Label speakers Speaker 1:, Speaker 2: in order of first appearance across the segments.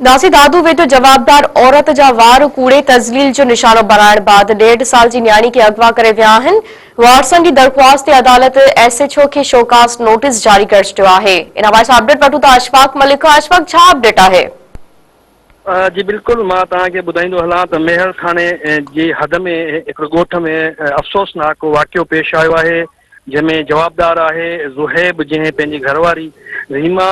Speaker 1: नासी दादू वेठो जवाबदार औरत जा वार कूड़े तज़लील जो निशानो बनाइण बाद 1.5 साल जी न्याणी खे अगवा करे विया आहिनि। वारसन जी दरख़्वास्त ते अदालत SHO खे शोकास नोटिस जारी करे छॾियो आहे। इन हवाले सां अपडेट वठूं था अशफाक मलिक खां। अशफाक, छा अपडेट आहे?
Speaker 2: जी बिल्कुल, मां तव्हांखे ॿुधाईंदो हलां त मेहर थाणे जी हद में हिकिड़ो ॻोठ में अफ़सोसनाक वाक़ियो पेश आयो आहे, जंहिंमें जवाबदार आहे ज़ुहैब, जंहिं पंहिंजी घरवारी रीमा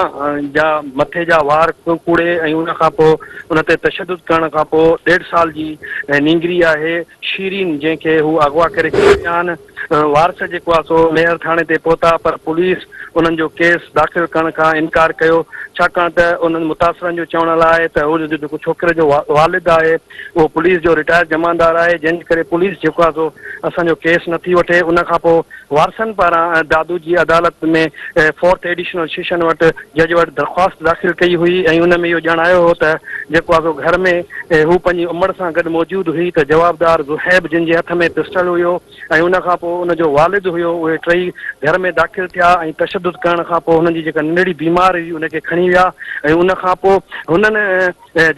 Speaker 2: जा मथे जा वार कूड़े ऐं उन खां पोइ उन ते तशदुद करण खां पोइ 1.5 साल जी नींगरी आहे शीरीन, जंहिंखे हू अगवा करे विया आहिनि। वारस जेको आहे सो मेहर थाणे ते पहुता, पर पुलिस उन्हनि जो केस दाख़िल करण खां इनकार कयो, छाकाणि त उन्हनि मुतासिरनि जो चवण लाइ त उहो जेको छोकिरे जो वालिद आहे उहो पुलिस जो रिटायर जमानदार आहे, जंहिंजे करे पुलिस जेको आहे सो असांजो केस नथी वठे। उन खां पोइ वारसनि पारां दादू जी अदालत में 4th एडिशनल सेशन वटि जज वटि दरख़्वास्त दाख़िल कई हुई ऐं उन में इहो ॼाणायो हो त जेको आहे सो घर में हू पंहिंजी उमिरि सां गॾु मौजूदु हुई, त जवाबदार ज़ुहैब जंहिंजे हथ में पिस्टल हुयो ऐं उन खां पोइ उनजो वालिद हुयो, उहे टई घर में दाख़िल थिया ऐं तशदुद करण खां पोइ हुननि जी जेका नंढड़ी बीमार हुई उनखे खणी विया ऐं उन खां पोइ हुननि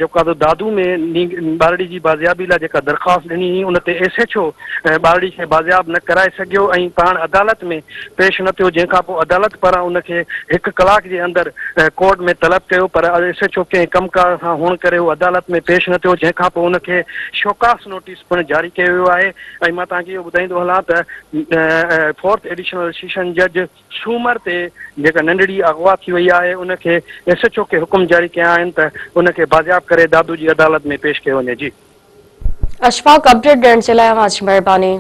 Speaker 2: जेको आहे दादू में ॿारड़ी जी बाज़ियाबी लाइ जेका दरख़्वास्त ॾिनी हुई उन ते SHO ॿारड़ी खे बाज़ियाब न कराए सघियो ऐं पाण अदालत में पेश न थियो, जंहिंखां पोइ अदालत पारां उनखे 1 कलाक जे अंदरि कोर्ट में तलब कयो, पर SHO कंहिं कमकार सां हुअण करे उहो अदालत में पेश न थियो, जंहिंखां पोइ उनखे शोकास नोटिस पिणु जारी कयो वियो आहे। ऐं मां तव्हांखे इहो ॿुधाईंदो हलां त 4th एडिशनल सेशन जज सूमर ते जेका नंढड़ी अगवा थी वई आहे उनखे SHO खे हुकुम जारी कया आहिनि त उनखे बाज़ियाब करे दादू जी अदालत में पेश कयो वञे। जी
Speaker 1: अशफाक, अपडेट ॾियण जे लाइ महिरबानी।